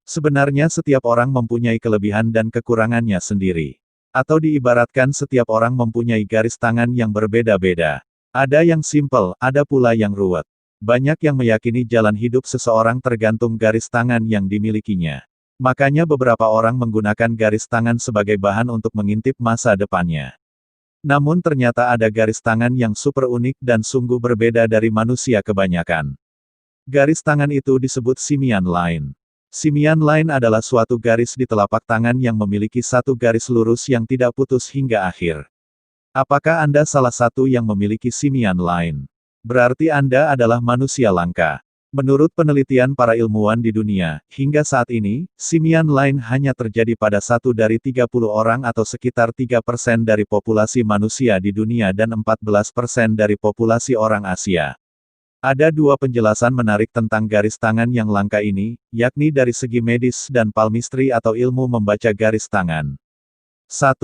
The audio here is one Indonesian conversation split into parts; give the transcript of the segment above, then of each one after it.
Sebenarnya setiap orang mempunyai kelebihan dan kekurangannya sendiri. Atau diibaratkan setiap orang mempunyai garis tangan yang berbeda-beda. Ada yang simpel, ada pula yang ruwet. Banyak yang meyakini jalan hidup seseorang tergantung garis tangan yang dimilikinya. Makanya beberapa orang menggunakan garis tangan sebagai bahan untuk mengintip masa depannya. Namun ternyata ada garis tangan yang super unik dan sungguh berbeda dari manusia kebanyakan. Garis tangan itu disebut simian line. Simian line adalah suatu garis di telapak tangan yang memiliki satu garis lurus yang tidak putus hingga akhir. Apakah Anda salah satu yang memiliki simian line? Berarti Anda adalah manusia langka. Menurut penelitian para ilmuwan di dunia, hingga saat ini, simian line hanya terjadi pada 1 dari 30 orang atau sekitar 3% dari populasi manusia di dunia dan 14% dari populasi orang Asia. Ada dua penjelasan menarik tentang garis tangan yang langka ini, yakni dari segi medis dan palmistry atau ilmu membaca garis tangan. 1.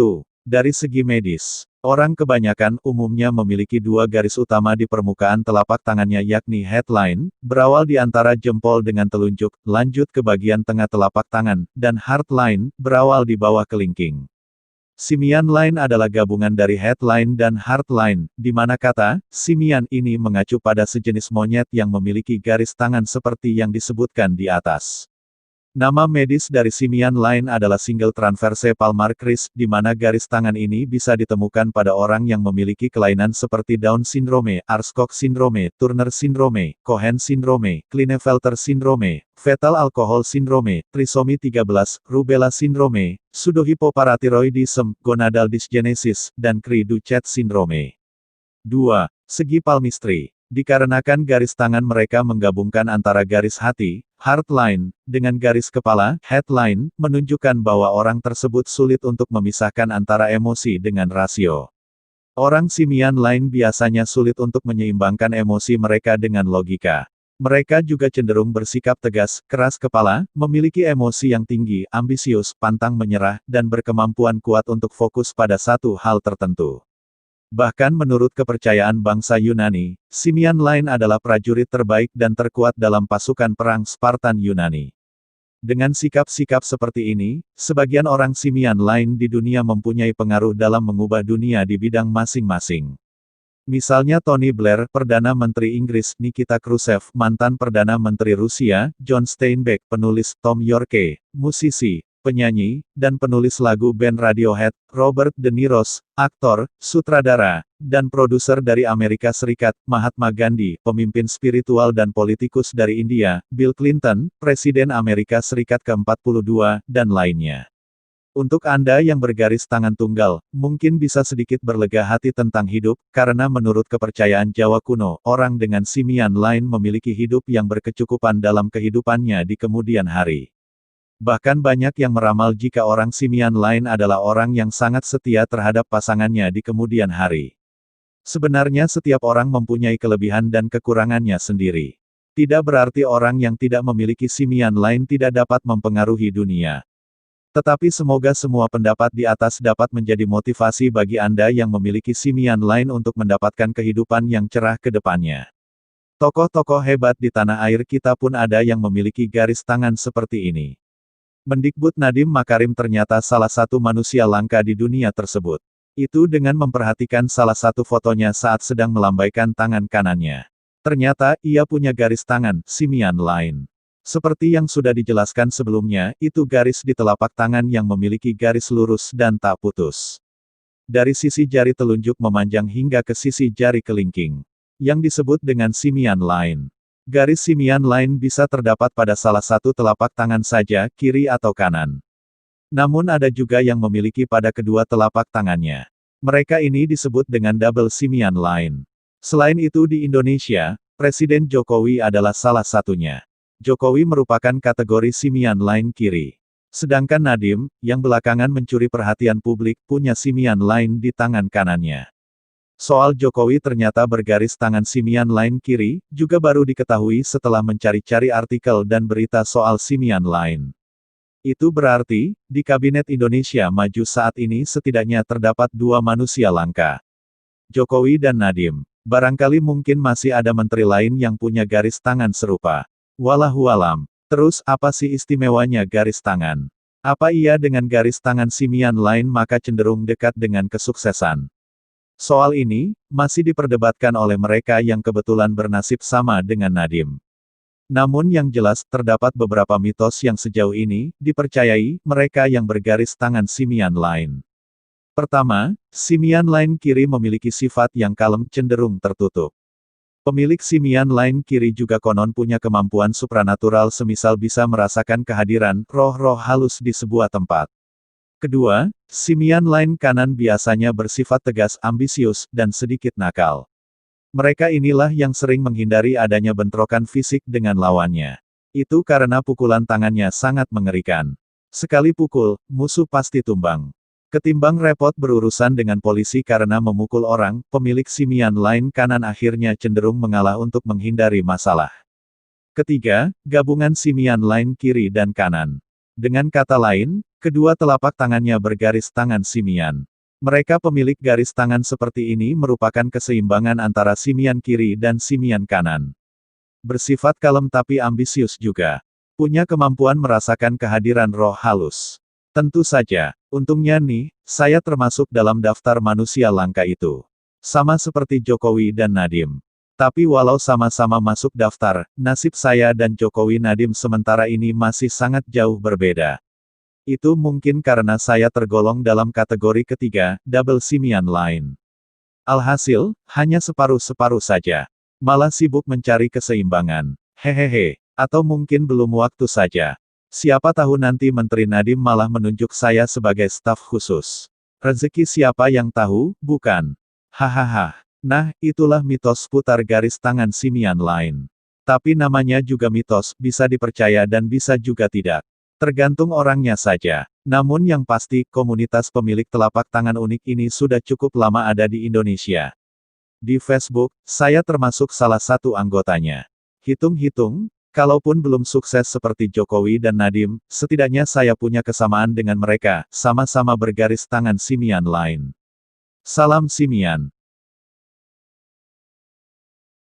Dari segi medis. Orang kebanyakan umumnya memiliki dua garis utama di permukaan telapak tangannya yakni headline, berawal di antara jempol dengan telunjuk, lanjut ke bagian tengah telapak tangan, dan heartline, berawal di bawah kelingking. Simian line adalah gabungan dari headline dan heartline, di mana kata simian ini mengacu pada sejenis monyet yang memiliki garis tangan seperti yang disebutkan di atas. Nama medis dari simian line adalah single transverse palmar crease, di mana garis tangan ini bisa ditemukan pada orang yang memiliki kelainan seperti Down syndrome, Aarscock syndrome, Turner syndrome, Cohen syndrome, Klinefelter syndrome, fetal alcohol syndrome, trisomi 13, rubella syndrome, pseudohypoparathyroidism, gonadal dysgenesis, dan Cri-du-Chat syndrome. 2. Segi palmistry. Dikarenakan garis tangan mereka menggabungkan antara garis hati, heartline, dengan garis kepala, headline, menunjukkan bahwa orang tersebut sulit untuk memisahkan antara emosi dengan rasio. Orang simian line biasanya sulit untuk menyeimbangkan emosi mereka dengan logika. Mereka juga cenderung bersikap tegas, keras kepala, memiliki emosi yang tinggi, ambisius, pantang menyerah, dan berkemampuan kuat untuk fokus pada satu hal tertentu. Bahkan menurut kepercayaan bangsa Yunani, simian line adalah prajurit terbaik dan terkuat dalam pasukan perang Spartan Yunani. Dengan sikap-sikap seperti ini, sebagian orang simian line di dunia mempunyai pengaruh dalam mengubah dunia di bidang masing-masing. Misalnya Tony Blair, Perdana Menteri Inggris, Nikita Khrushchev, mantan Perdana Menteri Rusia, John Steinbeck, penulis Tom Yorke, musisi, penyanyi, dan penulis lagu band Radiohead, Robert De Niro, aktor, sutradara, dan produser dari Amerika Serikat, Mahatma Gandhi, pemimpin spiritual dan politikus dari India, Bill Clinton, Presiden Amerika Serikat ke-42, dan lainnya. Untuk Anda yang bergaris tangan tunggal, mungkin bisa sedikit berlega hati tentang hidup, karena menurut kepercayaan Jawa kuno, orang dengan simian line memiliki hidup yang berkecukupan dalam kehidupannya di kemudian hari. Bahkan banyak yang meramal jika orang simian line adalah orang yang sangat setia terhadap pasangannya di kemudian hari. Sebenarnya setiap orang mempunyai kelebihan dan kekurangannya sendiri. Tidak berarti orang yang tidak memiliki simian line tidak dapat mempengaruhi dunia. Tetapi semoga semua pendapat di atas dapat menjadi motivasi bagi Anda yang memiliki simian line untuk mendapatkan kehidupan yang cerah ke depannya. Tokoh-tokoh hebat di tanah air kita pun ada yang memiliki garis tangan seperti ini. Mendikbud Nadiem Makarim ternyata salah satu manusia langka di dunia tersebut. Itu dengan memperhatikan salah satu fotonya saat sedang melambaikan tangan kanannya. Ternyata, ia punya garis tangan, simian line. Seperti yang sudah dijelaskan sebelumnya, itu garis di telapak tangan yang memiliki garis lurus dan tak putus. Dari sisi jari telunjuk memanjang hingga ke sisi jari kelingking. Yang disebut dengan simian line. Garis simian line bisa terdapat pada salah satu telapak tangan saja, kiri atau kanan. Namun ada juga yang memiliki pada kedua telapak tangannya. Mereka ini disebut dengan double simian line. Selain itu di Indonesia, Presiden Jokowi adalah salah satunya. Jokowi merupakan kategori simian line kiri. Sedangkan Nadiem, yang belakangan mencuri perhatian publik, punya simian line di tangan kanannya. Soal Jokowi ternyata bergaris tangan simian line kiri, juga baru diketahui setelah mencari-cari artikel dan berita soal simian line. Itu berarti, di Kabinet Indonesia Maju saat ini setidaknya terdapat dua manusia langka. Jokowi dan Nadiem. Barangkali mungkin masih ada menteri lain yang punya garis tangan serupa. Wallahualam. Terus apa sih istimewanya garis tangan? Apa ia dengan garis tangan simian lain maka cenderung dekat dengan kesuksesan? Soal ini, masih diperdebatkan oleh mereka yang kebetulan bernasib sama dengan Nadim. Namun yang jelas, terdapat beberapa mitos yang sejauh ini, dipercayai, mereka yang bergaris tangan simian lain. Pertama, simian lain kiri memiliki sifat yang kalem cenderung tertutup. Pemilik simian lain kiri juga konon punya kemampuan supranatural semisal bisa merasakan kehadiran roh-roh halus di sebuah tempat. Kedua, simian lain kanan biasanya bersifat tegas, ambisius, dan sedikit nakal. Mereka inilah yang sering menghindari adanya bentrokan fisik dengan lawannya. Itu karena pukulan tangannya sangat mengerikan. Sekali pukul, musuh pasti tumbang. Ketimbang repot berurusan dengan polisi karena memukul orang, pemilik simian lain kanan akhirnya cenderung mengalah untuk menghindari masalah. Ketiga, gabungan simian lain kiri dan kanan. Dengan kata lain, kedua telapak tangannya bergaris tangan simian. Mereka pemilik garis tangan seperti ini merupakan keseimbangan antara simian kiri dan simian kanan. Bersifat kalem tapi ambisius juga. Punya kemampuan merasakan kehadiran roh halus. Tentu saja, untungnya nih, saya termasuk dalam daftar manusia langka itu. Sama seperti Jokowi dan Nadim. Tapi walau sama-sama masuk daftar, nasib saya dan Jokowi Nadim sementara ini masih sangat jauh berbeda. Itu mungkin karena saya tergolong dalam kategori ketiga, double simian line. Alhasil, hanya separuh-separuh saja. Malah sibuk mencari keseimbangan. Hehehe. Atau mungkin belum waktu saja. Siapa tahu nanti Menteri Nadiem malah menunjuk saya sebagai staf khusus. Rezeki siapa yang tahu, bukan? Hahaha. Nah, itulah mitos putar garis tangan simian line. Tapi namanya juga mitos, bisa dipercaya dan bisa juga tidak. Tergantung orangnya saja. Namun yang pasti, komunitas pemilik telapak tangan unik ini sudah cukup lama ada di Indonesia. Di Facebook, saya termasuk salah satu anggotanya. Hitung-hitung, kalaupun belum sukses seperti Jokowi dan Nadim, setidaknya saya punya kesamaan dengan mereka, sama-sama bergaris tangan simian line. Salam simian.